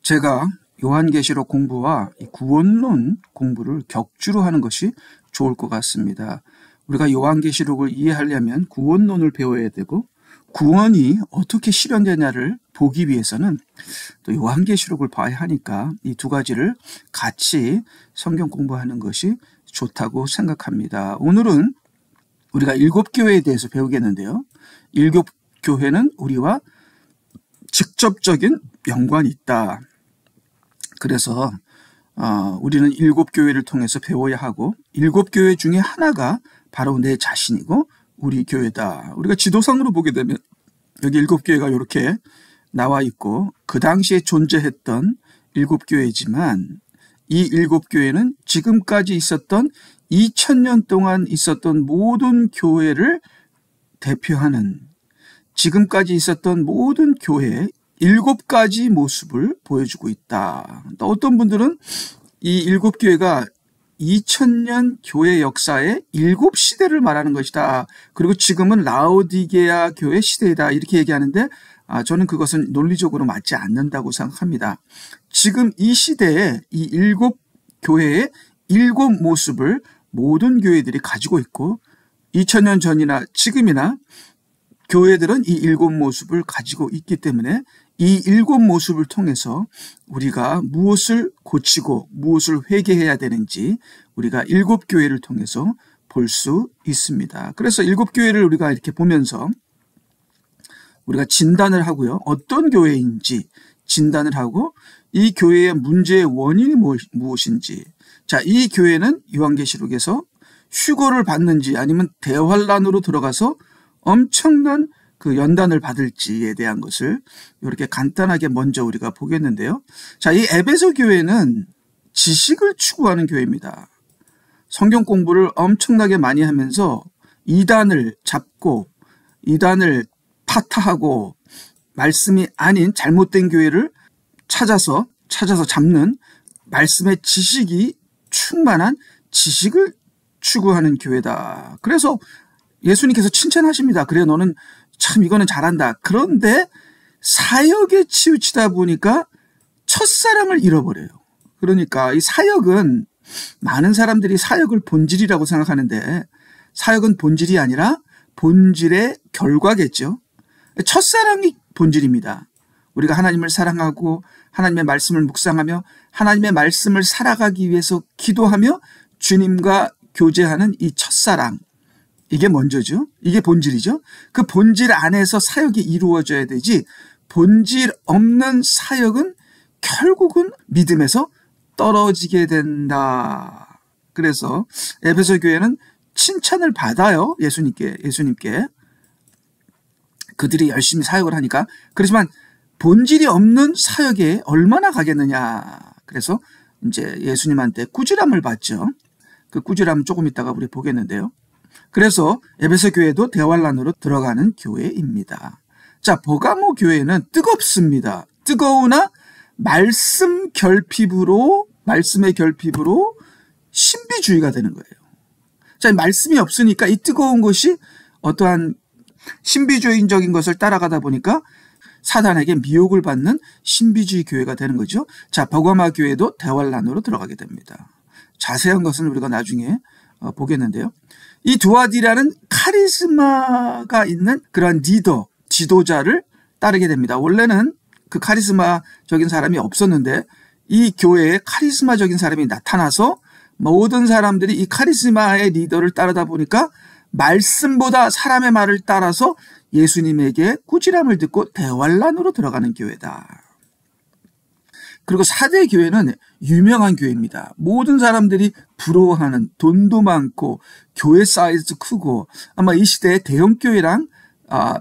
제가 요한계시록 공부와 이 구원론 공부를 격주로 하는 것이 좋을 것 같습니다. 우리가 요한계시록을 이해하려면 구원론을 배워야 되고 구원이 어떻게 실현되냐를 보기 위해서는 또 요한계시록을 봐야 하니까 이 두 가지를 같이 성경 공부하는 것이 좋다고 생각합니다. 오늘은 우리가 일곱 교회에 대해서 배우겠는데요. 일곱 교회는 우리와 직접적인 연관이 있다. 그래서 우리는 일곱 교회를 통해서 배워야 하고 일곱 교회 중에 하나가 바로 내 자신이고 우리 교회다. 우리가 지도상으로 보게 되면 여기 일곱 교회가 이렇게 나와 있고 그 당시에 존재했던 일곱 교회지만 이 일곱 교회는 지금까지 있었던 2000년 동안 있었던 모든 교회를 대표하는 지금까지 있었던 모든 교회의 7가지 모습을 보여주고 있다. 또 어떤 분들은 이 일곱 교회가 2000년 교회 역사의 7시대를 말하는 것이다. 그리고 지금은 라오디게아 교회 시대이다. 이렇게 얘기하는데 저는 그것은 논리적으로 맞지 않는다고 생각합니다. 지금 이 시대에 이 일곱 교회의 7 모습을 모든 교회들이 가지고 있고 2000년 전이나 지금이나 교회들은 이 7 모습을 가지고 있기 때문에 이 7 모습을 통해서 우리가 무엇을 고치고 무엇을 회개해야 되는지 우리가 7 교회를 통해서 볼 수 있습니다. 그래서 7 교회를 우리가 이렇게 보면서 우리가 진단을 하고요. 어떤 교회인지 진단을 하고 이 교회의 문제의 원인이 무엇인지 자, 이 교회는 요한계시록에서 휴거를 받는지 아니면 대환란으로 들어가서 엄청난 그 연단을 받을지에 대한 것을 이렇게 간단하게 먼저 우리가 보겠는데요. 자, 이 에베소 교회는 지식을 추구하는 교회입니다. 성경 공부를 엄청나게 많이 하면서 이단을 잡고 이단을 파타하고 말씀이 아닌 잘못된 교회를 찾아서 잡는 말씀의 지식이 충만한 지식을 추구하는 교회다. 그래서 예수님께서 칭찬하십니다. 그래 너는 참 이거는 잘한다. 그런데 사역에 치우치다 보니까 첫사랑을 잃어버려요. 그러니까 이 사역은 많은 사람들이 사역을 본질이라고 생각하는데 사역은 본질이 아니라 본질의 결과겠죠. 첫사랑이 본질입니다. 우리가 하나님을 사랑하고 하나님의 말씀을 묵상하며 하나님의 말씀을 살아가기 위해서 기도하며 주님과 교제하는 이 첫사랑 이게 먼저죠. 이게 본질이죠. 그 본질 안에서 사역이 이루어져야 되지 본질 없는 사역은 결국은 믿음에서 떨어지게 된다. 그래서 에베소 교회는 칭찬을 받아요. 예수님께. 그들이 열심히 사역을 하니까. 그렇지만 본질이 없는 사역에 얼마나 가겠느냐. 그래서 이제 예수님한테 꾸지람을 받죠. 그 꾸지람은 조금 있다가 우리 보겠는데요. 그래서 에베소 교회도 대환란으로 들어가는 교회입니다. 자, 버가모 교회는 뜨겁습니다. 뜨거우나 말씀의 결핍으로 신비주의가 되는 거예요. 자, 말씀이 없으니까 이 뜨거운 것이 어떠한 신비주의적인 것을 따라가다 보니까 사단에게 미혹을 받는 신비주의 교회가 되는 거죠. 자, 버가모 교회도 대환란으로 들어가게 됩니다. 자세한 것은 우리가 나중에 보겠는데요. 이 두아디라는 카리스마가 있는 그러한 리더, 지도자를 따르게 됩니다. 원래는 그 카리스마적인 사람이 없었는데 이 교회에 카리스마적인 사람이 나타나서 모든 사람들이 이 카리스마의 리더를 따르다 보니까 말씀보다 사람의 말을 따라서 예수님에게 꾸지람을 듣고 대환란으로 들어가는 교회다. 그리고 4대 교회는 유명한 교회입니다. 모든 사람들이 부러워하는 돈도 많고 교회 사이즈도 크고 아마 이 시대의 대형 교회랑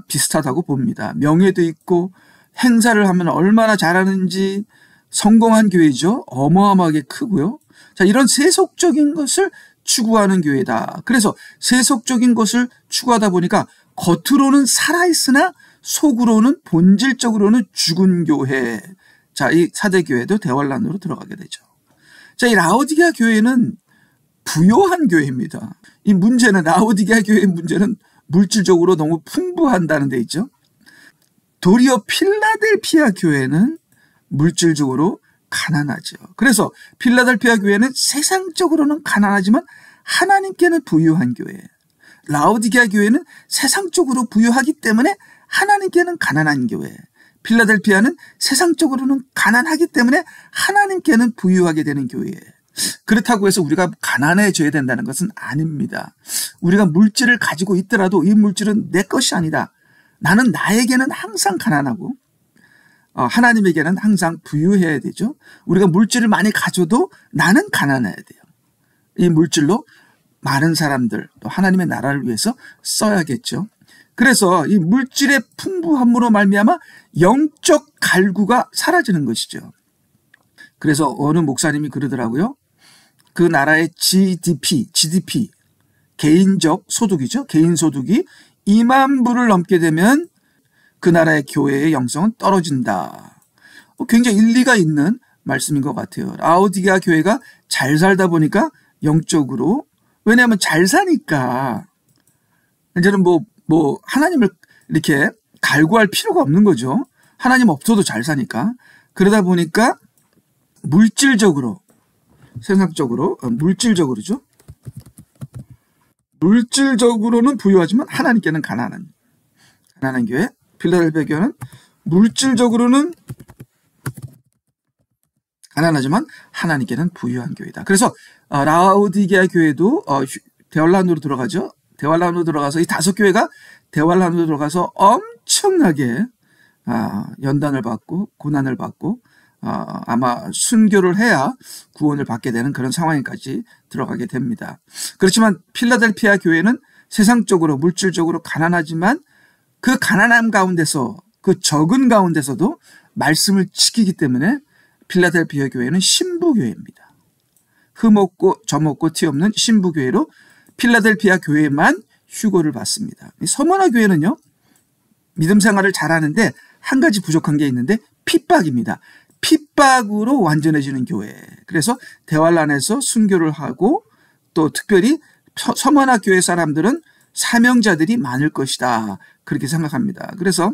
비슷하다고 봅니다. 명예도 있고 행사를 하면 얼마나 잘하는지 성공한 교회죠. 어마어마하게 크고요. 자, 이런 세속적인 것을 추구하는 교회다. 그래서 세속적인 것을 추구하다 보니까 겉으로는 살아있으나 속으로는 본질적으로는 죽은 교회. 자, 이 4대 교회도 대환란으로 들어가게 되죠. 자, 이 라오디게아 교회는 부요한 교회입니다. 이 문제는 라오디게아 교회의 문제는 물질적으로 너무 풍부한다는 데 있죠. 도리어 필라델피아 교회는 물질적으로 가난하죠. 그래서 필라델피아 교회는 세상적으로는 가난하지만 하나님께는 부유한 교회. 라오디게아 교회는 세상적으로 부유하기 때문에 하나님께는 가난한 교회. 필라델피아는 세상적으로는 가난하기 때문에 하나님께는 부유하게 되는 교회예요. 그렇다고 해서 우리가 가난해져야 된다는 것은 아닙니다. 우리가 물질을 가지고 있더라도 이 물질은 내 것이 아니다. 나는 나에게는 항상 가난하고 하나님에게는 항상 부유해야 되죠. 우리가 물질을 많이 가져도 나는 가난해야 돼요. 이 물질로 많은 사람들, 또 하나님의 나라를 위해서 써야겠죠. 그래서 이 물질의 풍부함으로 말미암아 영적 갈구가 사라지는 것이죠. 그래서 어느 목사님이 그러더라고요. 그 나라의 GDP, 개인적 소득이죠. 개인 소득이 2만 불을 넘게 되면 그 나라의 교회의 영성은 떨어진다. 굉장히 일리가 있는 말씀인 것 같아요. 라오디게아 교회가 잘 살다 보니까 영적으로, 왜냐하면 잘 사니까 이제는 뭐 하나님을 이렇게 갈구할 필요가 없는 거죠. 하나님 없어도 잘 사니까. 그러다 보니까 물질적으로, 세상적으로, 물질적으로죠. 물질적으로는 부유하지만 하나님께는 가난한 교회. 필라델피아 교회는 물질적으로는 가난하지만 하나님께는 부유한 교회다. 그래서 라오디게아 교회도 대환란으로 들어가죠. 대환란으로 들어가서 이 5교회가 대환란으로 들어가서 엄청나게 연단을 받고 고난을 받고 아마 순교를 해야 구원을 받게 되는 그런 상황까지 들어가게 됩니다. 그렇지만 필라델피아 교회는 세상적으로 물질적으로 가난하지만 그 가난함 가운데서, 그 적은 가운데서도 말씀을 지키기 때문에 필라델피아 교회는 신부교회입니다. 흠없고 점없고 티 없는 신부교회로 필라델피아 교회만 휴거를 받습니다. 서머나 교회는요, 믿음 생활을 잘하는데 한 가지 부족한 게 있는데 핍박입니다. 핍박으로 완전해지는 교회. 그래서 대환란에서 순교를 하고 또 특별히 서머나 교회 사람들은 사명자들이 많을 것이다. 그렇게 생각합니다. 그래서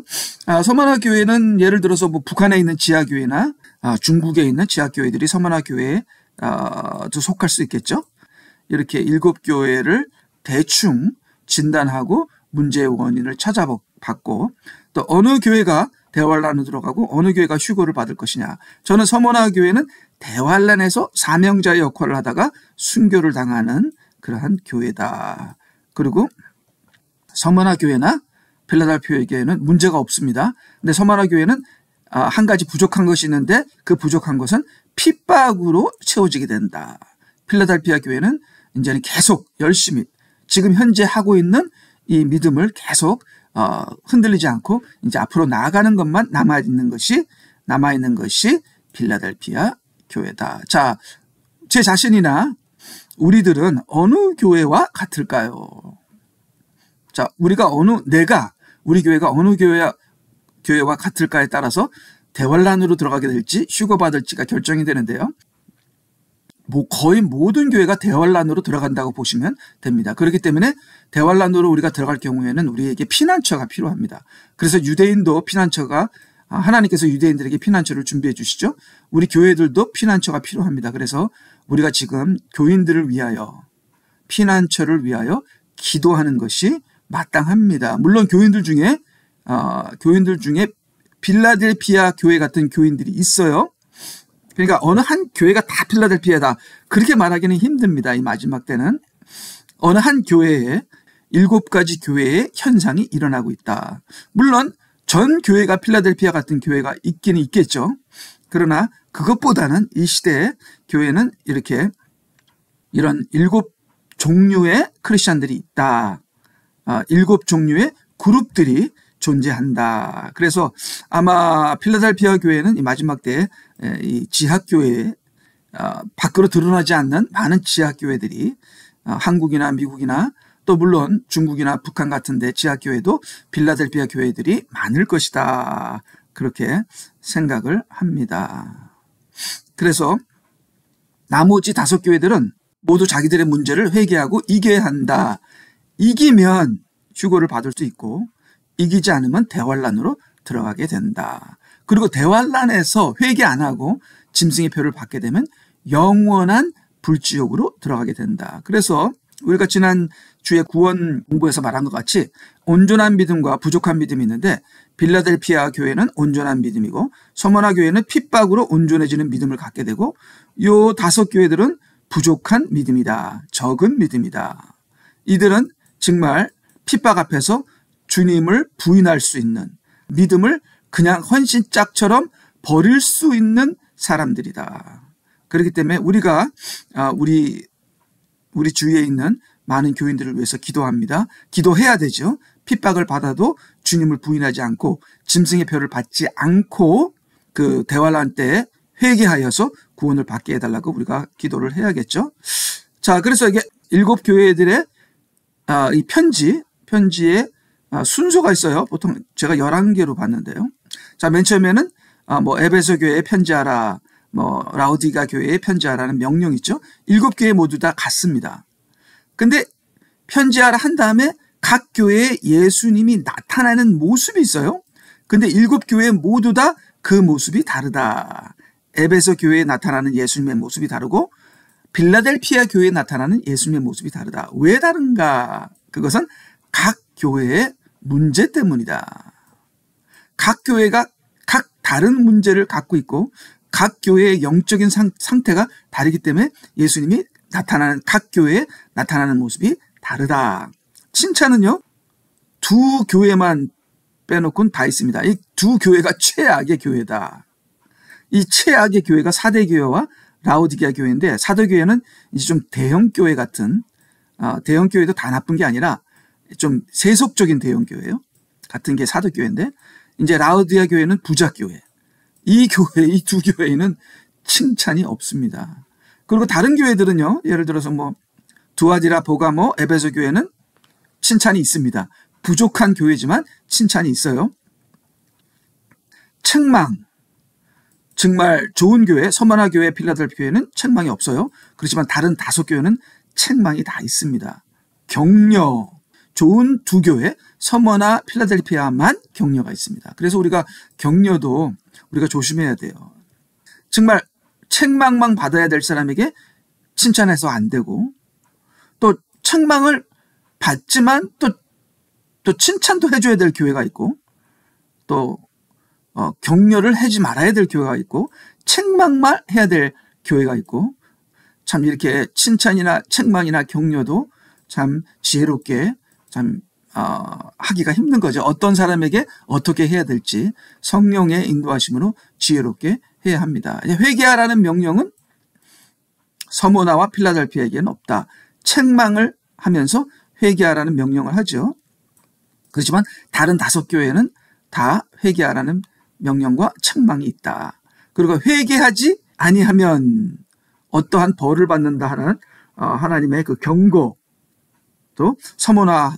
서머나 교회는 예를 들어서 뭐 북한에 있는 지하교회나 중국에 있는 지하교회들이 서머나 교회에 속할 수 있겠죠. 이렇게 7교회를 대충 진단하고 문제의 원인을 찾아봤고 또 어느 교회가 대환란으로 들어가고 어느 교회가 휴거를 받을 것이냐. 저는 서머나 교회는 대환란에서 사명자의 역할을 하다가 순교를 당하는 그러한 교회다. 그리고 서머나 교회나 필라델피아 교회는 문제가 없습니다. 근데 서머나 교회는 한 가지 부족한 것이 있는데 그 부족한 것은 핍박으로 채워지게 된다. 필라델피아 교회는 이제는 계속 열심히 지금 현재 하고 있는 이 믿음을 계속 흔들리지 않고 이제 앞으로 나아가는 것만 남아있는 것이 필라델피아 교회다. 자, 제 자신이나 우리들은 어느 교회와 같을까요? 자, 우리 교회가 어느 교회와 같을까에 따라서 대환란으로 들어가게 될지 휴거받을지가 결정이 되는데요. 거의 모든 교회가 대환란으로 들어간다고 보시면 됩니다. 그렇기 때문에 대환란으로 우리가 들어갈 경우에는 우리에게 피난처가 필요합니다. 그래서 유대인도 하나님께서 유대인들에게 피난처를 준비해 주시죠. 우리 교회들도 피난처가 필요합니다. 그래서 우리가 지금 교인들을 위하여, 피난처를 위하여 기도하는 것이 마땅합니다. 물론 교인들 중에 필라델피아 교회 같은 교인들이 있어요. 그러니까 어느 한 교회가 다 필라델피아다. 그렇게 말하기는 힘듭니다. 이 마지막 때는. 어느 한 교회에 7가지 교회의 현상이 일어나고 있다. 물론 전 교회가 필라델피아 같은 교회가 있기는 있겠죠. 그러나 그것보다는 이 시대의 교회는 이런 7종류의 크리스찬들이 있다. 7종류의 그룹들이 존재한다. 그래서 아마 필라델피아 교회는 이 마지막 때에 이 지하교회, 밖으로 드러나지 않는 많은 지하교회들이 한국이나 미국이나 또 물론 중국이나 북한 같은 데 지하교회도 필라델피아 교회들이 많을 것이다. 그렇게 생각을 합니다. 그래서 나머지 5교회들은 모두 자기들의 문제를 회개하고 이겨야 한다. 이기면 휴거를 받을 수 있고 이기지 않으면 대환란으로 들어가게 된다. 그리고 대환란에서 회개 안 하고 짐승의 표를 받게 되면 영원한 불지옥으로 들어가게 된다. 그래서 우리가 지난 주에 구원 공부에서 말한 것 같이 온전한 믿음과 부족한 믿음이 있는데 빌라델피아 교회는 온전한 믿음이고 서머나 교회는 핍박으로 온전해지는 믿음을 갖게 되고 요 5 교회들은 부족한 믿음이다. 적은 믿음이다. 이들은 정말 핍박 앞에서 주님을 부인할 수 있는 믿음을 그냥 헌신짝처럼 버릴 수 있는 사람들이다. 그렇기 때문에 우리가 우리 주위에 있는 많은 교인들을 위해서 기도합니다. 기도해야 되죠. 핍박을 받아도 주님을 부인하지 않고 짐승의 표를 받지 않고 그 대환란 때 회개하여서 구원을 받게 해달라고 우리가 기도를 해야겠죠. 자, 그래서 이게 7 교회들의 이 편지에 순서가 있어요. 보통 제가 11개로 봤는데요. 자, 맨 처음에는 에베소 교회에 편지하라, 라우디가 교회에 편지하라는 명령이 있죠. 7 교회 모두 다 같습니다. 근데 편지하라 한 다음에 각 교회에 예수님이 나타나는 모습이 있어요. 근데 7 교회 모두 다 그 모습이 다르다. 에베소 교회에 나타나는 예수님의 모습이 다르고 빌라델피아 교회에 나타나는 예수님의 모습이 다르다. 왜 다른가? 그것은 각 교회의 문제 때문이다. 각 교회가 각 다른 문제를 갖고 있고 각 교회의 영적인 상태가 다르기 때문에 예수님이 각 교회에 나타나는 모습이 다르다. 칭찬은요, 2 교회만 빼놓고는 다 있습니다. 이 2 교회가 최악의 교회다. 이 최악의 교회가 사대교회와 라우디게아 교회인데 사대교회는 이제 좀 대형교회 같은 대형교회도 다 나쁜 게 아니라 좀 세속적인 대형교회예요. 같은 게 사대교회인데 이제 라우디게아 교회는 부자교회. 이 2 교회는 칭찬이 없습니다. 그리고 다른 교회들은요. 예를 들어서 두아디라, 보가모, 에베소 교회는 칭찬이 있습니다. 부족한 교회지만 칭찬이 있어요. 책망. 정말 좋은 교회, 서머나 교회, 필라델피아 교회는 책망이 없어요. 그렇지만 다른 5 교회는 책망이 다 있습니다. 격려. 좋은 2 교회, 서머나, 필라델피아만 격려가 있습니다. 그래서 우리가 격려도 우리가 조심해야 돼요. 정말 책망만 받아야 될 사람에게 칭찬해서 안 되고 또 책망을 받지만 또 칭찬도 해줘야 될 교회가 있고 또 격려를 하지 말아야 될 교회가 있고 책망만 해야 될 교회가 있고 참 이렇게 칭찬이나 책망이나 격려도 참 지혜롭게 참 하기가 힘든 거죠. 어떤 사람에게 어떻게 해야 될지 성령의 인도하심으로 지혜롭게 해야 합니다. 회개하라는 명령은 서머나와 필라델피아에게는 없다. 책망을 하면서 회개하라는 명령을 하죠. 그렇지만 다른 5 교회는 다 회개하라는 명령과 책망이 있다. 그리고 회개하지 아니하면 어떠한 벌을 받는다 하는 하나님의 그 경고도 서머나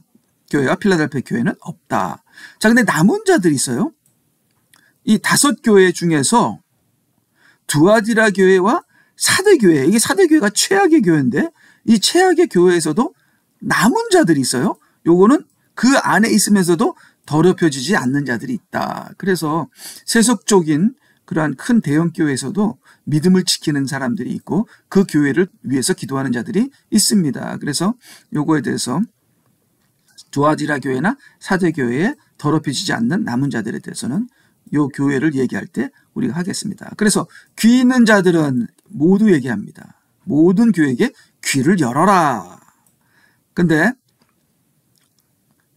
교회와 필라델피아 교회는 없다. 자, 근데 남은 자들이 있어요. 이 5 교회 중에서 두아디라 교회와 사대교회, 이게 사대교회가 최악의 교회인데 이 최악의 교회에서도 남은 자들이 있어요. 요거는 그 안에 있으면서도 더럽혀지지 않는 자들이 있다. 그래서 세속적인 그러한 큰 대형 교회에서도 믿음을 지키는 사람들이 있고 그 교회를 위해서 기도하는 자들이 있습니다. 그래서 요거에 대해서 두아디라 교회나 사대교회에 더럽혀지지 않는 남은 자들에 대해서는 요 교회를 얘기할 때 우리가 하겠습니다. 그래서 귀 있는 자들은 모두 얘기합니다. 모든 교회에게 귀를 열어라. 근데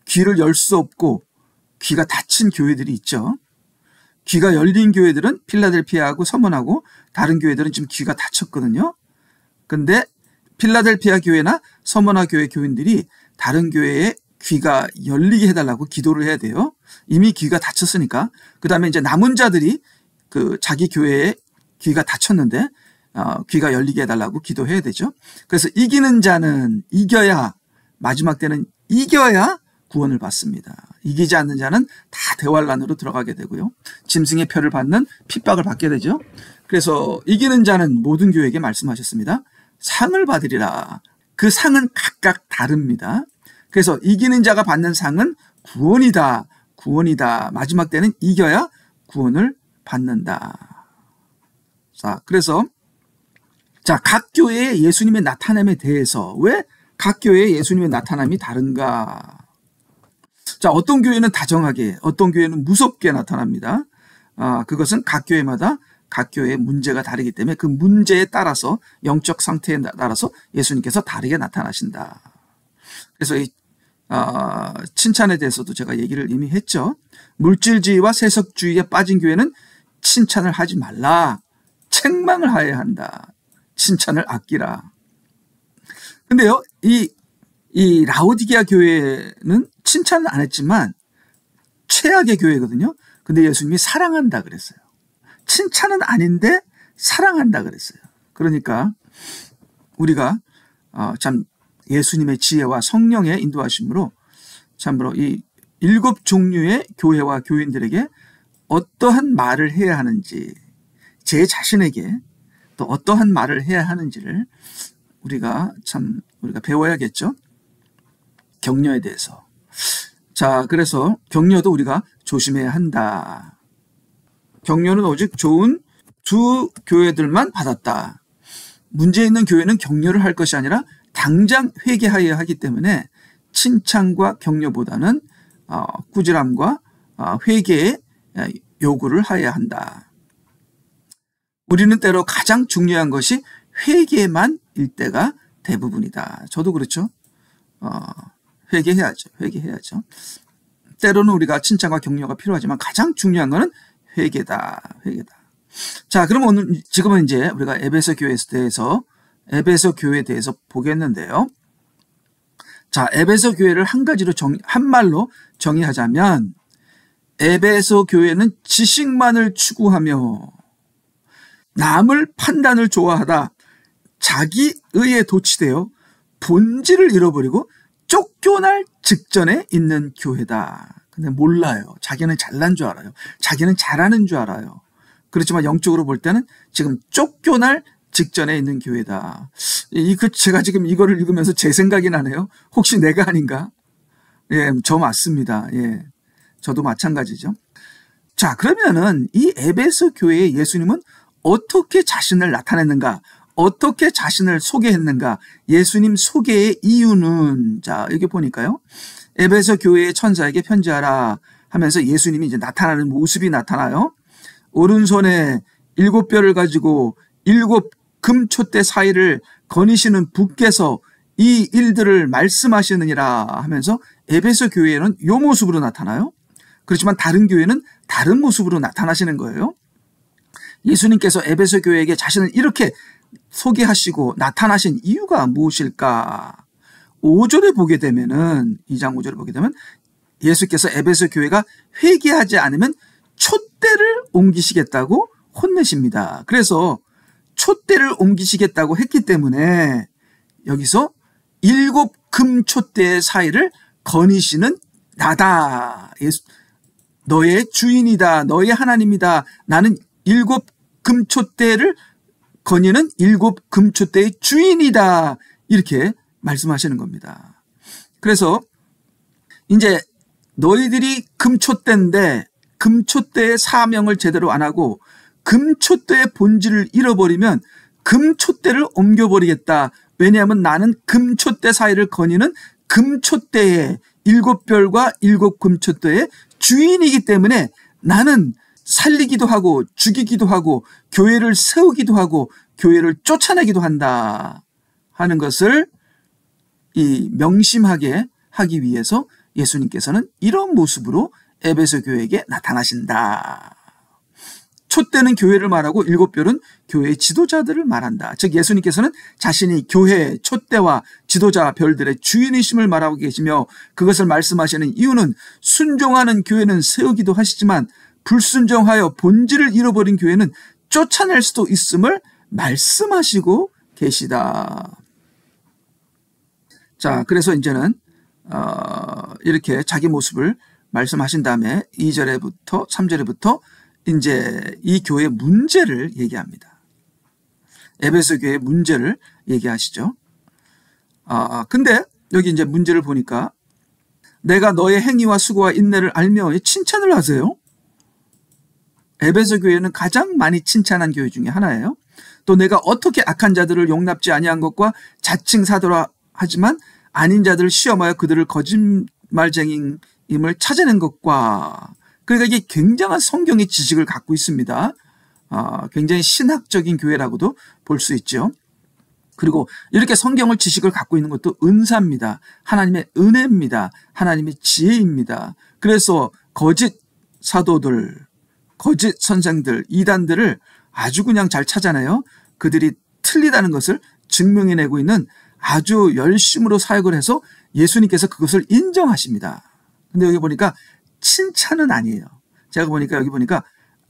귀를 열 수 없고 귀가 닫힌 교회들이 있죠. 귀가 열린 교회들은 필라델피아하고 서머나고 다른 교회들은 지금 귀가 닫혔거든요. 근데 필라델피아 교회나 서머나 교회 교인들이 다른 교회에 귀가 열리게 해달라고 기도를 해야 돼요. 이미 귀가 닫혔으니까. 그 다음에 이제 남은 자들이 그 자기 교회에 귀가 닫혔는데 귀가 열리게 해달라고 기도해야 되죠. 그래서 이기는 자는 이겨야 마지막 때는 이겨야 구원을 받습니다. 이기지 않는 자는 다 대환란으로 들어가게 되고요. 짐승의 표를 받는 핍박을 받게 되죠. 그래서 이기는 자는 모든 교회에게 말씀하셨습니다. 상을 받으리라. 그 상은 각각 다릅니다. 그래서 이기는 자가 받는 상은 구원이다. 구원이다. 마지막 때는 이겨야 구원을 받는다. 자, 그래서 각 교회의 예수님의 나타남에 대해서 왜 각 교회의 예수님의 나타남이 다른가? 자, 어떤 교회는 다정하게, 어떤 교회는 무섭게 나타납니다. 그것은 각 교회마다 각 교회의 문제가 다르기 때문에 그 문제에 따라서 영적 상태에 따라서 예수님께서 다르게 나타나신다. 그래서 이 칭찬에 대해서도 제가 얘기를 이미 했죠. 물질주의와 세속주의에 빠진 교회는 칭찬을 하지 말라. 책망을 하여야 한다. 칭찬을 아끼라. 근데요, 이 라오디게아 교회는 칭찬은 안 했지만 최악의 교회거든요. 근데 예수님이 사랑한다 그랬어요. 칭찬은 아닌데 사랑한다 그랬어요. 그러니까 우리가 참 예수님의 지혜와 성령의 인도하심으로 참으로 이 7종류의 교회와 교인들에게 어떠한 말을 해야 하는지, 제 자신에게 또 어떠한 말을 해야 하는지를 우리가 배워야겠죠. 격려에 대해서. 자, 그래서 격려도 우리가 조심해야 한다. 격려는 오직 좋은 두 교회들만 받았다. 문제 있는 교회는 격려를 할 것이 아니라 당장 회개하여야 하기 때문에 칭찬과 격려보다는 꾸지람과 회개의 요구를 하여야 한다. 우리는 때로 가장 중요한 것이 회개만일 때가 대부분이다. 저도 그렇죠. 회개해야죠. 때로는 우리가 칭찬과 격려가 필요하지만 가장 중요한 것은 회개다. 자, 그럼 지금은 이제 우리가 에베소 교회에 대해서 보겠는데요. 자, 에베소 교회를 한 말로 정의하자면 에베소 교회는 지식만을 추구하며 남을 판단을 좋아하다 자기 의에 도취되어 본질을 잃어버리고 쫓겨날 직전에 있는 교회다. 근데 몰라요. 자기는 잘난 줄 알아요. 자기는 잘하는 줄 알아요. 그렇지만 영적으로 볼 때는 지금 쫓겨날 직전에 있는 교회다. 제가 지금 이거를 읽으면서 제 생각이 나네요. 혹시 내가 아닌가? 예, 저 맞습니다. 예, 저도 마찬가지죠. 자, 그러면은 이 에베소 교회의 예수님은 어떻게 자신을 나타냈는가? 어떻게 자신을 소개했는가? 예수님 소개의 이유는, 자, 여기 보니까요. 에베소 교회의 천사에게 편지하라 하면서 예수님이 이제 나타나는 모습이 나타나요. 오른손에 7뼈를 가지고 7 금촛대 사이를 거니시는 분께서 이 일들을 말씀하시느니라 하면서 에베소 교회에는 이 모습으로 나타나요. 그렇지만 다른 교회는 다른 모습으로 나타나시는 거예요. 예수님께서 에베소 교회에게 자신을 이렇게 소개하시고 나타나신 이유가 무엇일까? 5절에 보게 되면은 2장 5절에 보게 되면 예수께서 에베소 교회가 회개하지 않으면 촛대를 옮기시겠다고 혼내십니다. 그래서 촛대를 옮기시겠다고 했기 때문에 여기서 7 금촛대의 사이를 거니시는 나다. 너의 주인이다. 너의 하나님이다. 나는 7 금촛대를 거니는 7 금촛대의 주인이다. 이렇게 말씀하시는 겁니다. 그래서 이제 너희들이 금촛대인데 금촛대의 사명을 제대로 안 하고 금촛대의 본질을 잃어버리면 금촛대를 옮겨버리겠다. 왜냐하면 나는 금촛대 사이를 거니는 금촛대의 7별과 7 금촛대의 주인이기 때문에 나는 살리기도 하고 죽이기도 하고 교회를 세우기도 하고 교회를 쫓아내기도 한다 하는 것을 명심하게 하기 위해서 예수님께서는 이런 모습으로 에베소 교회에게 나타나신다. 촛대는 교회를 말하고 7별은 교회의 지도자들을 말한다. 즉 예수님께서는 자신이 교회의 촛대와 지도자 별들의 주인이심을 말하고 계시며 그것을 말씀하시는 이유는 순종하는 교회는 세우기도 하시지만 불순종하여 본질을 잃어버린 교회는 쫓아낼 수도 있음을 말씀하시고 계시다. 자, 그래서 이제는 이렇게 자기 모습을 말씀하신 다음에 2절에부터 3절에부터 이제 이 교회의 문제를 얘기합니다. 에베소 교회의 문제를 얘기하시죠. 근데 여기 이제 문제를 보니까 내가 너의 행위와 수고와 인내를 알며 칭찬을 하세요. 에베소 교회는 가장 많이 칭찬한 교회 중에 하나예요. 또 내가 어떻게 악한 자들을 용납지 아니한 것과 자칭 사도라 하지만 아닌 자들을 시험하여 그들을 거짓말쟁이임을 찾아낸 것과, 그러니까 이게 굉장한 성경의 지식을 갖고 있습니다. 굉장히 신학적인 교회라고도 볼 수 있죠. 그리고 이렇게 성경을 지식을 갖고 있는 것도 은사입니다. 하나님의 은혜입니다. 하나님의 지혜입니다. 그래서 거짓 사도들, 거짓 선생들, 이단들을 아주 그냥 잘 찾아내요. 그들이 틀리다는 것을 증명해내고 있는 아주 열심으로 사역을 해서 예수님께서 그것을 인정하십니다. 근데 여기 보니까 칭찬은 아니에요. 제가 보니까 여기 보니까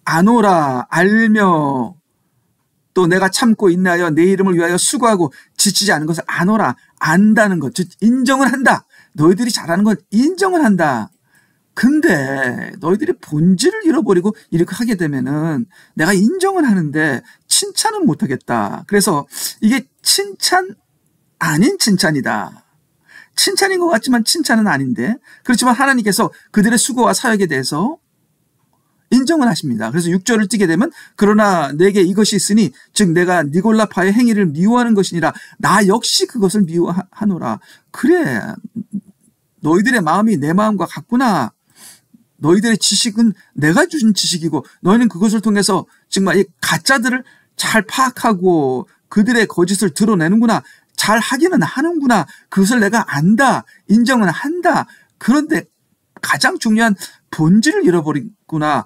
아노라, 알며, 또 내가 참고 인내하여 내 이름을 위하여 수고하고 지치지 않은 것을 아노라, 안다는 것, 즉 인정을 한다. 너희들이 잘하는 건 인정을 한다. 근데 너희들이 본질을 잃어버리고 이렇게 하게 되면은 내가 인정은 하는데 칭찬은 못하겠다. 그래서 이게 칭찬 아닌 칭찬이다. 칭찬인 것 같지만 칭찬은 아닌데, 그렇지만 하나님께서 그들의 수고와 사역에 대해서 인정을 하십니다. 그래서 6절을 띄게 되면 그러나 내게 이것이 있으니 즉 내가 니골라파의 행위를 미워하는 것이니라 나 역시 그것을 미워하노라. 그래, 너희들의 마음이 내 마음과 같구나. 너희들의 지식은 내가 주신 지식이고 너희는 그것을 통해서 정말 이 가짜들을 잘 파악하고 그들의 거짓을 드러내는구나. 잘 하기는 하는구나. 그것을 내가 안다. 인정은 한다. 그런데 가장 중요한 본질을 잃어버리구나.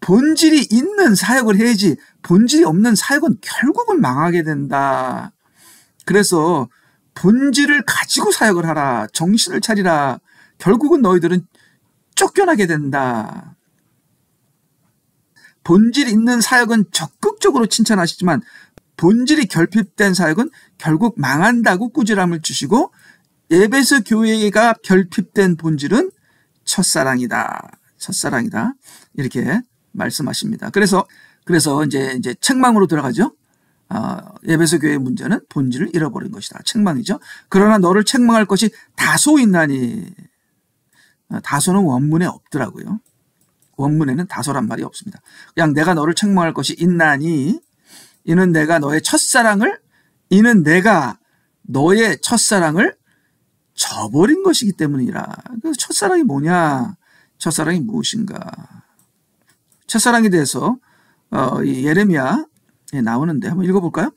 본질이 있는 사역을 해야지 본질이 없는 사역은 결국은 망하게 된다. 그래서 본질을 가지고 사역을 하라. 정신을 차리라. 결국은 너희들은 쫓겨나게 된다. 본질 있는 사역은 적극적으로 칭찬하시지만 본질이 결핍된 사역은 결국 망한다고 꾸지람을 주시고, 에베소 교회가 결핍된 본질은 첫사랑이다. 첫사랑이다. 이렇게 말씀하십니다. 그래서 이제 책망으로 들어가죠. 에베소 교회의 문제는 본질을 잃어버린 것이다. 책망이죠. 그러나 너를 책망할 것이 다소 있나니. 다소는 원문에 없더라고요. 원문에는 다소란 말이 없습니다. 그냥 내가 너를 책망할 것이 있나니 이는 내가 너의 첫사랑을 저버린 것이기 때문이라. 그래서 첫사랑이 뭐냐? 첫사랑이 무엇인가? 첫사랑에 대해서 이 예레미야에 나오는데 한번 읽어볼까요?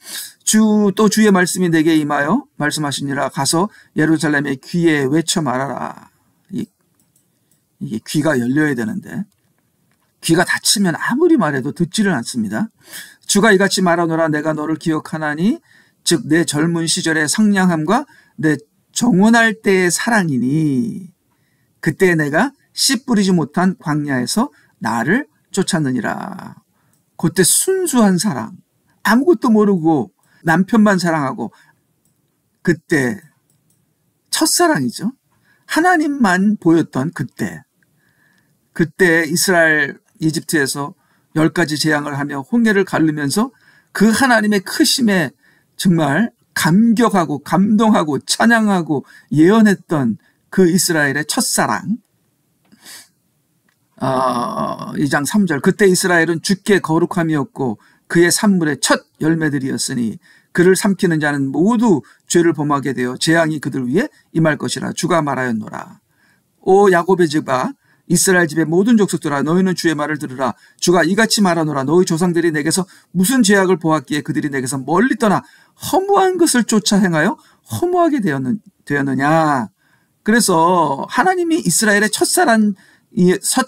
또 주의 말씀이 내게 임하여 말씀하시니라. 가서 예루살렘의 귀에 외쳐 말하라. 이게 귀가 열려야 되는데 귀가 닫히면 아무리 말해도 듣지를 않습니다. 주가 이같이 말하노라. 내가 너를 기억하나니 즉 내 젊은 시절의 상냥함과 내 정혼할 때의 사랑이니 그때 내가 씨 뿌리지 못한 광야에서 나를 쫓았느니라. 그때 순수한 사랑, 아무것도 모르고 남편만 사랑하고, 그때 첫사랑이죠. 하나님만 보였던 그때 이스라엘 이집트에서 10가지 재앙을 하며 홍해를 가르면서 그 하나님의 크심에 정말 감격하고 감동하고 찬양하고 예언했던 그 이스라엘의 첫사랑. 2장 3절 그때 이스라엘은 주께 거룩함이었고 그의 산물의 첫 열매들이었으니 그를 삼키는 자는 모두 죄를 범하게 되어 재앙이 그들 위에 임할 것이라 주가 말하였노라. 오 야곱의 집아 이스라엘 집의 모든 족속들아 너희는 주의 말을 들으라. 주가 이같이 말하노라. 너희 조상들이 내게서 무슨 죄악을 보았기에 그들이 내게서 멀리 떠나 허무한 것을 쫓아 행하여 허무하게 되었느냐. 그래서 하나님이 이스라엘의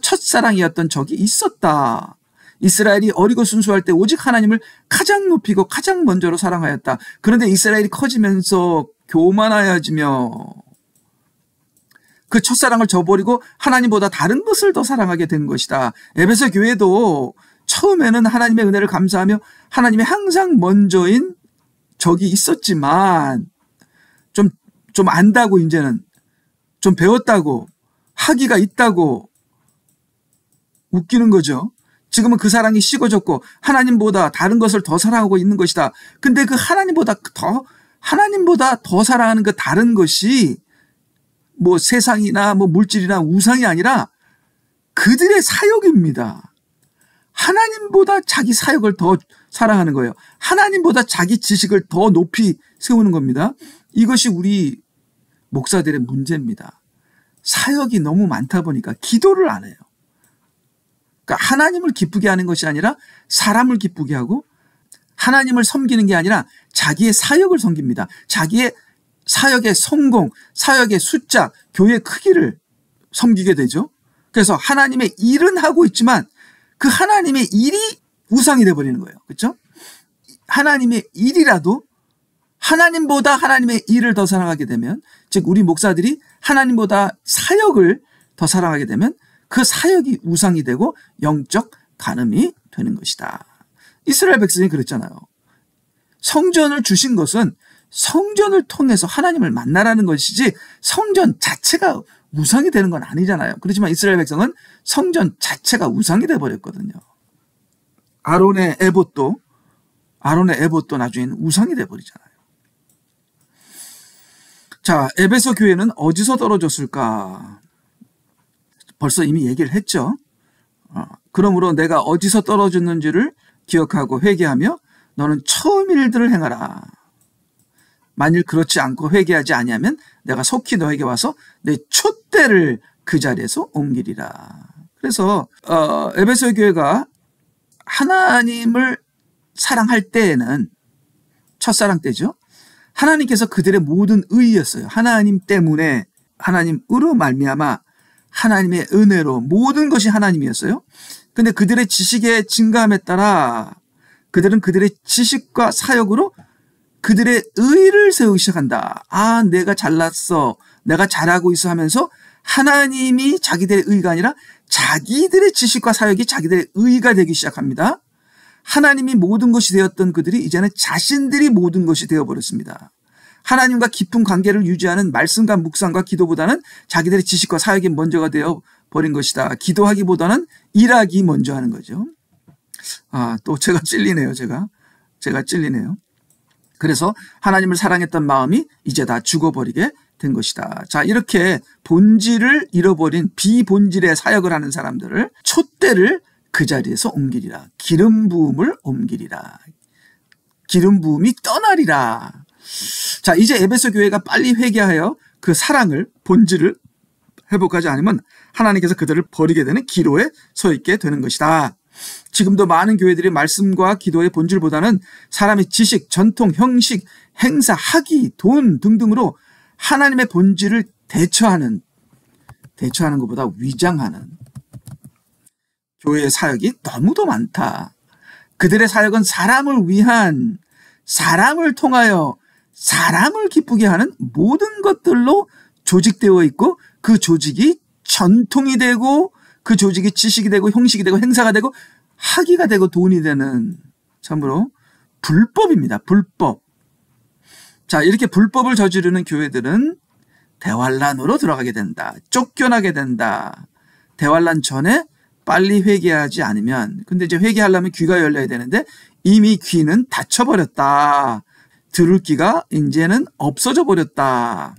첫사랑이었던 적이 있었다. 이스라엘이 어리고 순수할 때 오직 하나님을 가장 높이고 가장 먼저로 사랑하였다. 그런데 이스라엘이 커지면서 교만하여지며 그 첫사랑을 저버리고 하나님보다 다른 것을 더 사랑하게 된 것이다. 에베소 교회도 처음에는 하나님의 은혜를 감사하며 하나님의 항상 먼저인 적이 있었지만 좀 안다고, 이제는 좀 배웠다고, 학위가 있다고 웃기는 거죠. 지금은 그 사랑이 식어졌고 하나님보다 다른 것을 더 사랑하고 있는 것이다. 근데 그 하나님보다 더 사랑하는 그 다른 것이 뭐 세상이나 뭐 물질이나 우상이 아니라 그들의 사역입니다. 하나님보다 자기 사역을 더 사랑하는 거예요. 하나님보다 자기 지식을 더 높이 세우는 겁니다. 이것이 우리 목사들의 문제입니다. 사역이 너무 많다 보니까 기도를 안 해요. 그러니까 하나님을 기쁘게 하는 것이 아니라 사람을 기쁘게 하고, 하나님을 섬기는 게 아니라 자기의 사역을 섬깁니다. 자기의 사역의 성공, 사역의 숫자, 교회 크기를 섬기게 되죠. 그래서 하나님의 일은 하고 있지만 그 하나님의 일이 우상이 되어버리는 거예요. 그렇죠? 하나님의 일이라도 하나님보다 하나님의 일을 더 사랑하게 되면, 즉 우리 목사들이 하나님보다 사역을 더 사랑하게 되면 그 사역이 우상이 되고 영적 간음이 되는 것이다. 이스라엘 백성이 그랬잖아요. 성전을 주신 것은 성전을 통해서 하나님을 만나라는 것이지 성전 자체가 우상이 되는 건 아니잖아요. 그렇지만 이스라엘 백성은 성전 자체가 우상이 되어버렸거든요. 아론의 에봇도 나중에는 우상이 되어버리잖아요. 자, 에베소 교회는 어디서 떨어졌을까? 벌써 이미 얘기를 했죠. 그러므로 내가 어디서 떨어졌는지를 기억하고 회개하며 너는 처음 일들을 행하라. 만일 그렇지 않고 회개하지 아니하면 내가 속히 너에게 와서 내 촛대를 그 자리에서 옮기리라. 그래서 에베소 교회가 하나님을 사랑할 때에는, 첫사랑 때죠, 하나님께서 그들의 모든 의였어요. 하나님 때문에, 하나님으로 말미암아 하나님의 은혜로 모든 것이 하나님이었어요. 근데 그들의 지식의 증가함에 따라 그들은 그들의 지식과 사역으로 그들의 의를 세우기 시작한다. 아, 내가 잘났어, 내가 잘하고 있어 하면서 하나님이 자기들의 의가 아니라 자기들의 지식과 사역이 자기들의 의가 되기 시작합니다. 하나님이 모든 것이 되었던 그들이 이제는 자신들이 모든 것이 되어버렸습니다. 하나님과 깊은 관계를 유지하는 말씀과 묵상과 기도보다는 자기들의 지식과 사역이 먼저가 되어버린 것이다. 기도하기보다는 일하기 먼저 하는 거죠. 또 제가 찔리네요. 제가 찔리네요. 그래서 하나님을 사랑했던 마음이 이제 다 죽어버리게 된 것이다. 자, 이렇게 본질을 잃어버린 비본질의 사역을 하는 사람들을 촛대를 그 자리에서 옮기리라. 기름 부음을 옮기리라. 기름 부음이 떠나리라. 자, 이제 에베소 교회가 빨리 회개하여 그 사랑을, 본질을 회복하지 않으면 하나님께서 그들을 버리게 되는 기로에 서 있게 되는 것이다. 지금도 많은 교회들이 말씀과 기도의 본질보다는 사람의 지식, 전통, 형식, 행사, 학위, 돈 등등으로 하나님의 본질을 대처하는 것보다 위장하는 교회의 사역이 너무도 많다. 그들의 사역은 사람을 위한, 사람을 통하여 사람을 기쁘게 하는 모든 것들로 조직되어 있고, 그 조직이 전통이 되고, 그 조직이 지식이 되고, 형식이 되고, 행사가 되고, 학위가 되고, 돈이 되는, 참으로 불법입니다. 불법. 자, 이렇게 불법을 저지르는 교회들은 대환란으로 들어가게 된다. 쫓겨나게 된다. 대환란 전에 빨리 회개하지 않으면, 근데 이제 회개하려면 귀가 열려야 되는데 이미 귀는 닫혀버렸다. 들을 귀가 이제는 없어져 버렸다.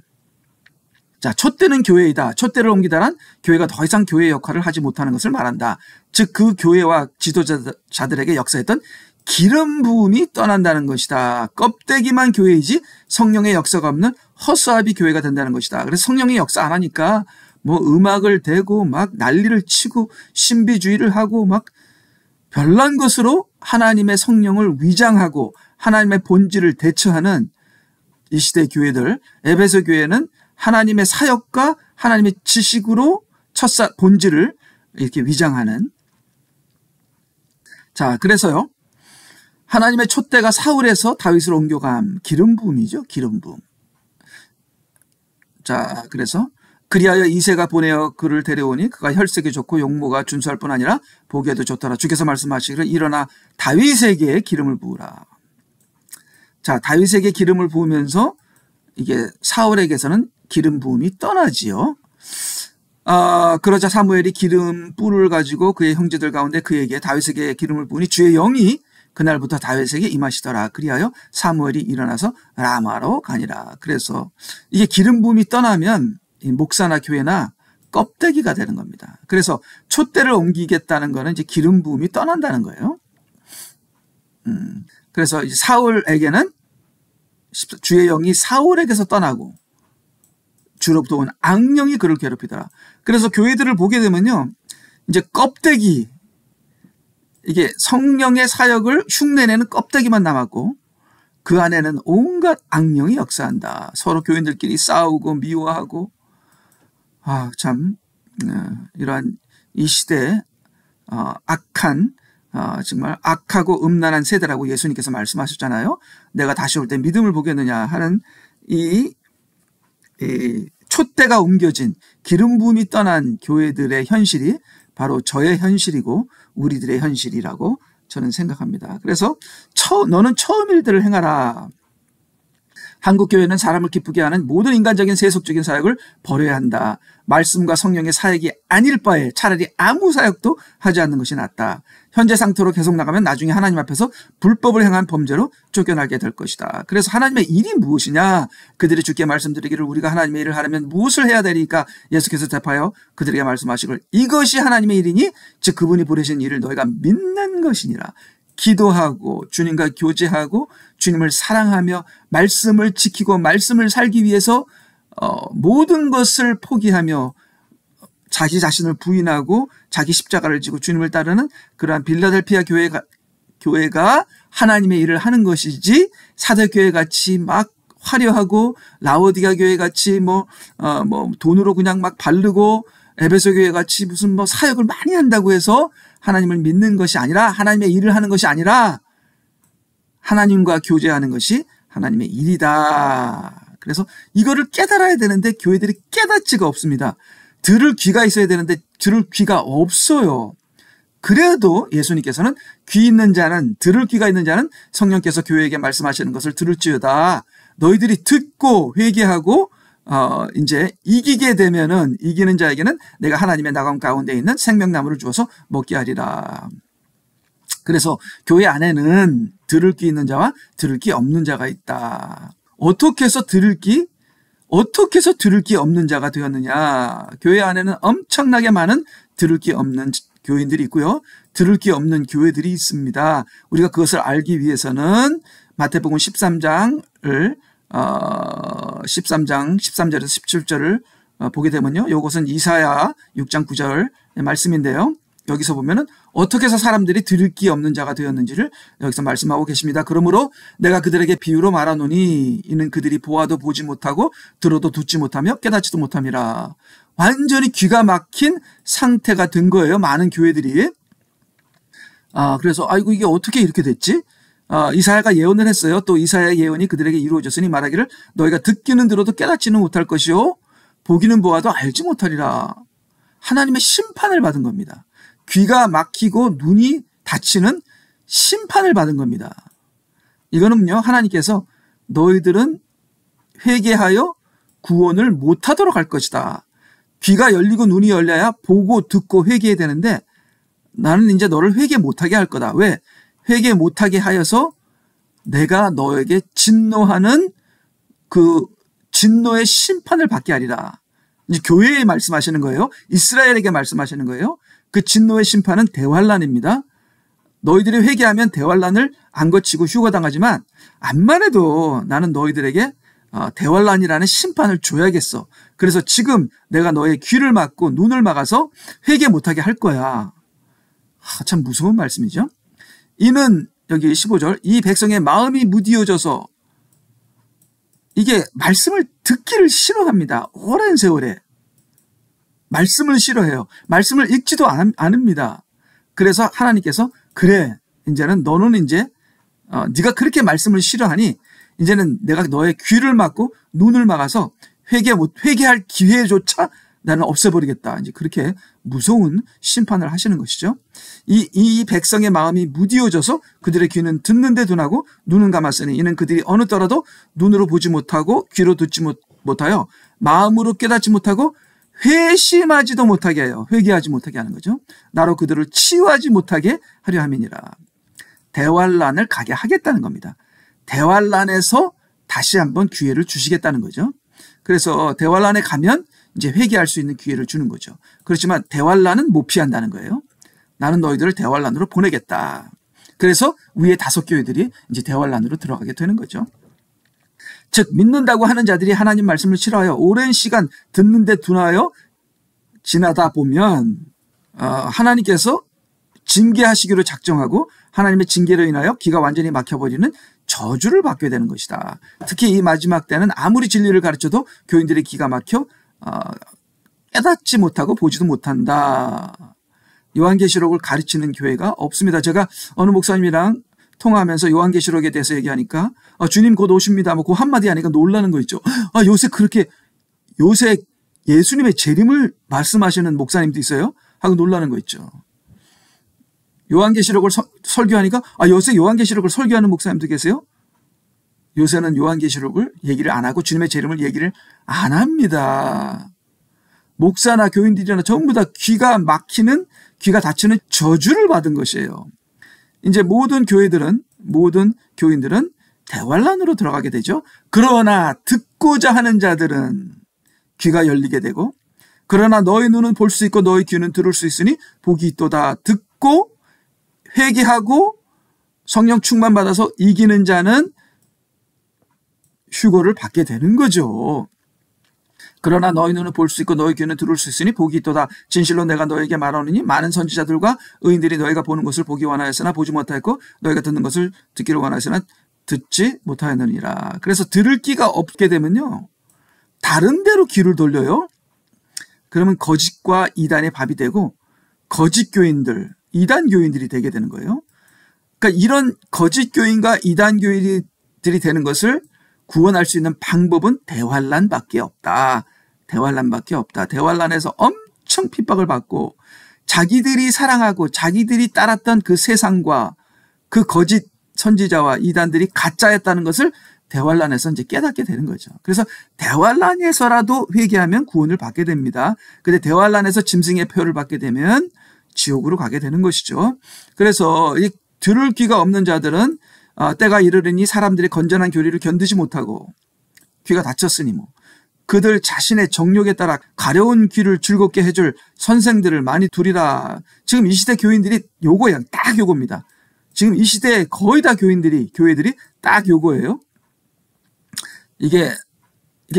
자, 촛대는 교회이다. 촛대를 옮기다란 교회가 더 이상 교회의 역할을 하지 못하는 것을 말한다. 즉 그 교회와 지도자들에게 역사했던 기름 부음이 떠난다는 것이다. 껍데기만 교회이지 성령의 역사가 없는 허수아비 교회가 된다는 것이다. 그래서 성령의 역사 안 하니까 뭐 음악을 대고 막 난리를 치고 신비주의를 하고 막 별난 것으로 하나님의 성령을 위장하고 하나님의 본질을 대처하는 이 시대 교회들, 에베소 교회는 하나님의 사역과 하나님의 지식으로 본질을 이렇게 위장하는. 자, 그래서요, 하나님의 촛대가 사울에서 다윗으로 옮겨간 기름 부음이죠. 기름 부음. 자, 그래서 그리하여 이새가 보내어 그를 데려오니 그가 혈색이 좋고 용모가 준수할 뿐 아니라 보기에도 좋더라. 주께서 말씀하시기를 일어나 다윗에게 기름을 부으라. 자, 다윗에게 기름을 부으면서 이게 사울에게서는 기름 부음이 떠나지요. 그러자 사무엘이 기름 뿔을 가지고 그의 형제들 가운데 그에게 다윗에게 기름을 부으니 주의 영이 그날부터 다윗에게 임하시더라. 그리하여 사무엘이 일어나서 라마로 가니라. 그래서 이게 기름 부음이 떠나면 이 목사나 교회나 껍데기가 되는 겁니다. 그래서 촛대를 옮기겠다는 거는 이제 기름 부음이 떠난다는 거예요. 그래서 이제 사울에게는 주의 영이 사울에게서 떠나고 주로부터 온 악령이 그를 괴롭히더라. 그래서 교회들을 보게 되면요, 이제 껍데기, 이게 성령의 사역을 흉내내는 껍데기만 남았고 그 안에는 온갖 악령이 역사한다. 서로 교인들끼리 싸우고 미워하고, 참 이러한 이 시대에 악한, 정말 악하고 음란한 세대라고 예수님께서 말씀하셨잖아요. 내가 다시 올 때 믿음을 보겠느냐 하는 이 촛대가 옮겨진 기름 부음이 떠난 교회들의 현실이 바로 저의 현실이고 우리들의 현실이라고 저는 생각합니다. 그래서 너는 처음 일들을 행하라. 한국교회는 사람을 기쁘게 하는 모든 인간적인 세속적인 사역을 버려야 한다. 말씀과 성령의 사역이 아닐 바에 차라리 아무 사역도 하지 않는 것이 낫다. 현재 상태로 계속 나가면 나중에 하나님 앞에서 불법을 행한 범죄로 쫓겨나게 될 것이다. 그래서 하나님의 일이 무엇이냐? 그들이 주께 말씀드리기를 우리가 하나님의 일을 하려면 무엇을 해야 되리까? 예수께서 대하여 그들에게 말씀하시길 이것이 하나님의 일이니 즉 그분이 보내신 일을 너희가 믿는 것이니라. 기도하고 주님과 교제하고 주님을 사랑하며 말씀을 지키고 말씀을 살기 위해서 모든 것을 포기하며 자기 자신을 부인하고 자기 십자가를 지고 주님을 따르는 그러한 빌라델피아 교회가 하나님의 일을 하는 것이지, 사도교회 같이 막 화려하고 라오디가 교회 같이 돈으로 그냥 막 바르고 에베소 교회 같이 무슨 사역을 많이 한다고 해서 하나님을 믿는 것이 아니라, 하나님의 일을 하는 것이 아니라 하나님과 교제하는 것이 하나님의 일이다. 그래서 이거를 깨달아야 되는데 교회들이 깨닫지가 없습니다. 들을 귀가 있어야 되는데 들을 귀가 없어요. 그래도 예수님께서는 귀 있는 자는, 들을 귀가 있는 자는 성령께서 교회에게 말씀하시는 것을 들을지어다. 너희들이 듣고 회개하고 이제 이기게 되면은, 이기는 자에게는 내가 하나님의 나감 가운데 있는 생명나무를 주어서 먹게 하리라. 그래서 교회 안에는 들을 귀 있는 자와 들을 귀 없는 자가 있다. 어떻게 해서 들을 귀 없는 자가 되었느냐? 교회 안에는 엄청나게 많은 들을 귀 없는 교인들이 있고요, 들을 귀 없는 교회들이 있습니다. 우리가 그것을 알기 위해서는 마태복음 13장 13절에서 17절을 보게 되면요, 이것은 이사야 6장 9절 말씀인데요, 여기서 보면은 어떻게 해서 사람들이 들을 귀 없는 자가 되었는지를 여기서 말씀하고 계십니다. 그러므로 내가 그들에게 비유로 말하노니 이는 그들이 보아도 보지 못하고 들어도 듣지 못하며 깨닫지도 못함이라. 완전히 귀가 막힌 상태가 된 거예요, 많은 교회들이. 그래서 아이고 이게 어떻게 이렇게 됐지? 이사야가 예언을 했어요. 또 이사야의 예언이 그들에게 이루어졌으니 말하기를 너희가 듣기는 들어도 깨닫지는 못할 것이요 보기는 보아도 알지 못하리라. 하나님의 심판을 받은 겁니다. 귀가 막히고 눈이 닫히는 심판을 받은 겁니다. 이거는요, 하나님께서 너희들은 회개하여 구원을 못하도록 할 것이다. 귀가 열리고 눈이 열려야 보고 듣고 회개해야 되는데 나는 이제 너를 회개 못하게 할 거다. 왜? 회개 못하게 하여서 내가 너에게 진노하는 그 진노의 심판을 받게 하리라. 이제 교회에 말씀하시는 거예요. 이스라엘에게 말씀하시는 거예요. 그 진노의 심판은 대환란입니다. 너희들이 회개하면 대환란을 안 거치고 휴거당하지만 암만 해도 나는 너희들에게 대환란이라는 심판을 줘야겠어. 그래서 지금 내가 너의 귀를 막고 눈을 막아서 회개 못하게 할 거야. 참 무서운 말씀이죠. 이는 여기 15절 이 백성의 마음이 무디어져서, 이게 말씀을 듣기를 싫어합니다. 오랜 세월에 말씀을 싫어해요. 말씀을 읽지도 않습니다. 그래서 하나님께서 그래, 이제는 너는 이제 네가 그렇게 말씀을 싫어하니 이제는 내가 너의 귀를 막고 눈을 막아서 회개할 기회조차 나는 없애버리겠다. 이제 그렇게 무서운 심판을 하시는 것이죠. 이 백성의 마음이 무디어져서 그들의 귀는 듣는데 둔하고 눈은 감았으니 이는 그들이 어느 때라도 눈으로 보지 못하고 귀로 듣지 못하여 마음으로 깨닫지 못하고 회심하지도 못하게 하여, 회개하지 못하게 하는 거죠. 나로 그들을 치유하지 못하게 하려 함이니라. 대환란을 가게 하겠다는 겁니다. 대환란에서 다시 한번 기회를 주시겠다는 거죠. 그래서 대환란에 가면 이제 회개할 수 있는 기회를 주는 거죠. 그렇지만 대환란은 못 피한다는 거예요. 나는 너희들을 대환란으로 보내겠다. 그래서 위에 5교회들이 이제 대환란으로 들어가게 되는 거죠. 즉 믿는다고 하는 자들이 하나님 말씀을 싫어하여 오랜 시간 듣는데 둔하여 지나다 보면 하나님께서 징계하시기로 작정하고 하나님의 징계로 인하여 귀가 완전히 막혀버리는 저주를 받게 되는 것이다. 특히 이 마지막 때는 아무리 진리를 가르쳐도 교인들의 귀가 막혀 깨닫지 못하고 보지도 못한다. 요한계시록을 가르치는 교회가 없습니다. 제가 어느 목사님이랑 통화하면서 요한계시록에 대해서 얘기하니까 주님 곧 오십니다. 뭐 그 한마디 하니까 놀라는 거 있죠. 요새 예수님의 재림을 말씀하시는 목사님도 있어요? 하고 놀라는 거 있죠. 요한계시록을 설교하니까 요새 요한계시록을 설교하는 목사님도 계세요? 요새는 요한계시록을 얘기를 안 하고 주님의 재림을 얘기를 안 합니다. 목사나 교인들이나 전부 다 귀가 막히는, 귀가 닫히는 저주를 받은 것이에요. 이제 모든 교인들은 대환란으로 들어가게 되죠. 그러나 듣고자 하는 자들은 귀가 열리게 되고, 그러나 너희 눈은 볼 수 있고 너희 귀는 들을 수 있으니 복이 있도다. 듣고 회개하고 성령 충만 받아서 이기는 자는 휴거를 받게 되는 거죠. 그러나 너희 눈은 볼 수 있고 너희 귀는 들을 수 있으니 복이 있도다. 진실로 내가 너에게 말하노니 많은 선지자들과 의인들이 너희가 보는 것을 보기 원하였으나 보지 못하였고 너희가 듣는 것을 듣기를 원하였으나 듣지 못하였느니라. 그래서 들을 귀가 없게 되면요, 다른 데로 귀를 돌려요. 그러면 거짓과 이단의 밥이 되고 거짓 교인들, 이단 교인들이 되게 되는 거예요. 그러니까 이런 거짓 교인과 이단 교인들이 되는 것을 구원할 수 있는 방법은 대환란밖에 없다. 대환란밖에 없다. 대환란에서 엄청 핍박을 받고 자기들이 사랑하고 자기들이 따랐던 그 세상과 그 거짓 선지자와 이단들이 가짜였다는 것을 대환란에서 이제 깨닫게 되는 거죠. 그래서 대환란에서라도 회개하면 구원을 받게 됩니다. 근데 대환란에서 짐승의 표를 받게 되면 지옥으로 가게 되는 것이죠. 그래서 이 들을 귀가 없는 자들은 때가 이르르니 사람들의 건전한 교리를 견디지 못하고 귀가 닫혔으니 그들 자신의 정욕에 따라 가려운 귀를 즐겁게 해줄 선생들을 많이 두리라. 지금 이 시대 교인들이 요거예요. 딱 요겁니다. 지금 이 시대에 거의 다 교회들이 딱 요거예요. 이게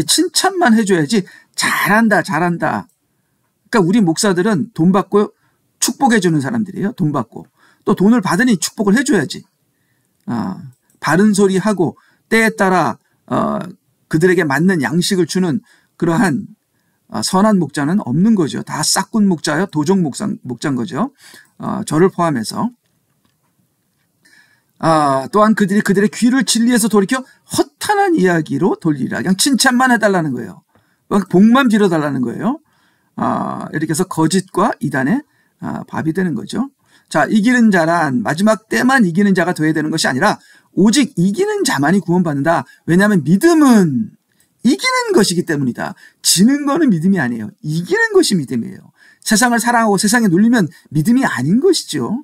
칭찬만 해줘야지 잘한다. 그러니까 우리 목사들은 돈 받고 축복해주는 사람들이에요. 돈 받고. 또 돈을 받으니 축복을 해줘야지. 바른 소리 하고 때에 따라 그들에게 맞는 양식을 주는 그러한 선한 목자는 없는 거죠. 다 싹군 목자요, 도적 목자인 거죠. 저를 포함해서. 또한 그들의 귀를 진리에서 돌이켜 허탄한 이야기로 돌리라. 그냥 칭찬만 해달라는 거예요. 복만 빌어달라는 거예요. 이렇게 해서 거짓과 이단의 밥이 되는 거죠. 자, 이기는 자란 마지막 때만 이기는 자가 돼야 되는 것이 아니라 오직 이기는 자만이 구원받는다. 왜냐하면 믿음은 이기는 것이기 때문이다. 지는 거는 믿음이 아니에요. 이기는 것이 믿음이에요. 세상을 사랑하고 세상에 눌리면 믿음이 아닌 것이죠.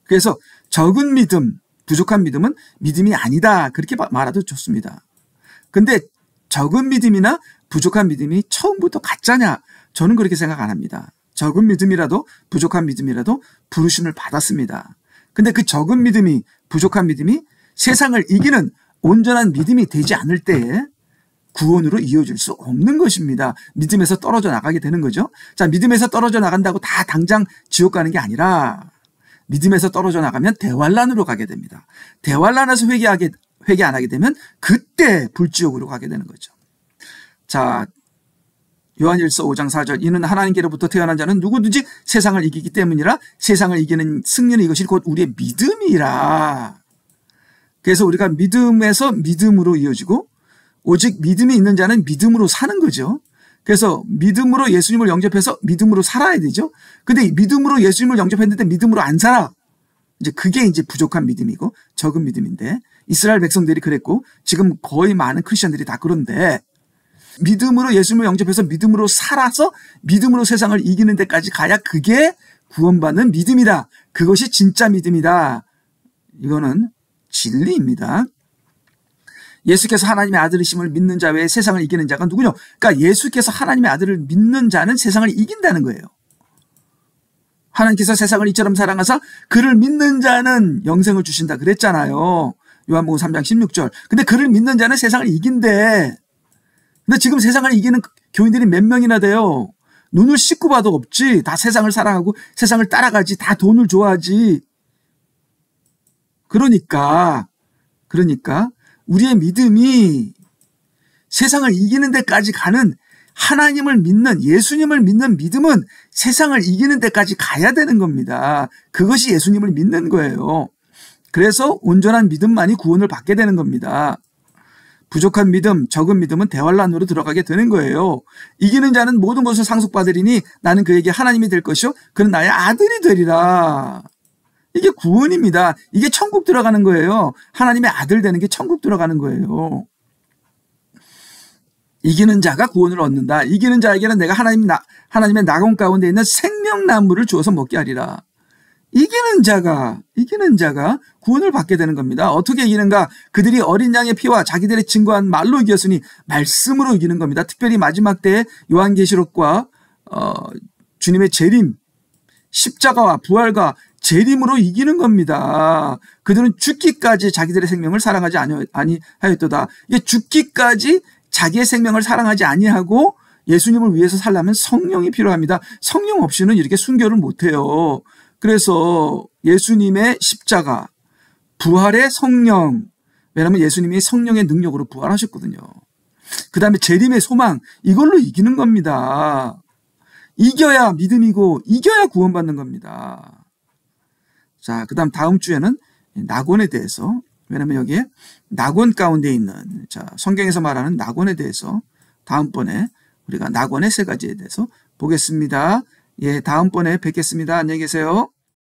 그래서 적은 믿음, 부족한 믿음은 믿음이 아니다. 그렇게 말해도 좋습니다. 근데 적은 믿음이나 부족한 믿음이 처음부터 가짜냐? 저는 그렇게 생각 안 합니다. 적은 믿음이라도 부족한 믿음이라도 부르심을 받았습니다. 근데 그 적은 믿음이, 부족한 믿음이 세상을 이기는 온전한 믿음이 되지 않을 때에 구원으로 이어질 수 없는 것입니다. 믿음에서 떨어져 나가게 되는 거죠. 자, 믿음에서 떨어져 나간다고 다 당장 지옥 가는 게 아니라 믿음에서 떨어져 나가면 대환란으로 가게 됩니다. 대환란에서 회개 안 하게 되면 그때 불지옥으로 가게 되는 거죠. 자, 요한일서 5장 4절 이는 하나님께로부터 태어난 자는 누구든지 세상을 이기기 때문이라 세상을 이기는 승리는 이것이 곧 우리의 믿음이라. 그래서 우리가 믿음에서 믿음으로 이어지고 오직 믿음이 있는 자는 믿음으로 사는 거죠. 그래서 믿음으로 예수님을 영접해서 믿음으로 살아야 되죠. 근데 믿음으로 예수님을 영접했는데 믿음으로 안 살아. 이제 그게 이제 부족한 믿음이고 적은 믿음인데 이스라엘 백성들이 그랬고 지금 거의 많은 크리스천들이 다 그런데 믿음으로 예수님을 영접해서 믿음으로 살아서 믿음으로 세상을 이기는 데까지 가야 그게 구원받는 믿음이다. 그것이 진짜 믿음이다. 이거는 진리입니다. 예수께서 하나님의 아들이심을 믿는 자 외에 세상을 이기는 자가 누구냐? 그러니까 예수께서 하나님의 아들을 믿는 자는 세상을 이긴다는 거예요. 하나님께서 세상을 이처럼 사랑하사 그를 믿는 자는 영생을 주신다 그랬잖아요. 요한복음 3장 16절. 근데 그를 믿는 자는 세상을 이긴대. 근데 지금 세상을 이기는 교인들이 몇 명이나 돼요? 눈을 씻고 봐도 없지. 다 세상을 사랑하고 세상을 따라가지. 다 돈을 좋아하지. 그러니까 우리의 믿음이 세상을 이기는 데까지 가는, 하나님을 믿는, 예수님을 믿는 믿음은 세상을 이기는 데까지 가야 되는 겁니다. 그것이 예수님을 믿는 거예요. 그래서 온전한 믿음만이 구원을 받게 되는 겁니다. 부족한 믿음, 적은 믿음은 대환란으로 들어가게 되는 거예요. 이기는 자는 모든 것을 상속받으리니 나는 그에게 하나님이 될 것이요 그는 나의 아들이 되리라. 이게 구원입니다. 이게 천국 들어가는 거예요. 하나님의 아들 되는 게 천국 들어가는 거예요. 이기는 자가 구원을 얻는다. 이기는 자에게는 내가 하나님의 낙원 가운데 있는 생명나무를 주어서 먹게 하리라. 이기는 자가 구원을 받게 되는 겁니다. 어떻게 이기는가? 그들이 어린 양의 피와 자기들의 증거한 말로 이겼으니 말씀으로 이기는 겁니다. 특별히 마지막 때에 요한계시록과 주님의 재림, 십자가와 부활과 재림으로 이기는 겁니다. 그들은 죽기까지 자기들의 생명을 사랑하지 아니하였도다. 이게 죽기까지 자기의 생명을 사랑하지 아니하고 예수님을 위해서 살려면 성령이 필요합니다. 성령 없이는 이렇게 순교를 못해요. 그래서 예수님의 십자가, 부활의 성령, 왜냐하면 예수님이 성령의 능력으로 부활하셨거든요. 그 다음에 재림의 소망, 이걸로 이기는 겁니다. 이겨야 믿음이고 이겨야 구원받는 겁니다. 자, 그 다음 주에는 낙원에 대해서, 왜냐하면 여기에 낙원 가운데 있는, 자, 성경에서 말하는 낙원에 대해서 다음번에 우리가 낙원의 세 가지에 대해서 보겠습니다. 예, 다음번에 뵙겠습니다. 안녕히 계세요.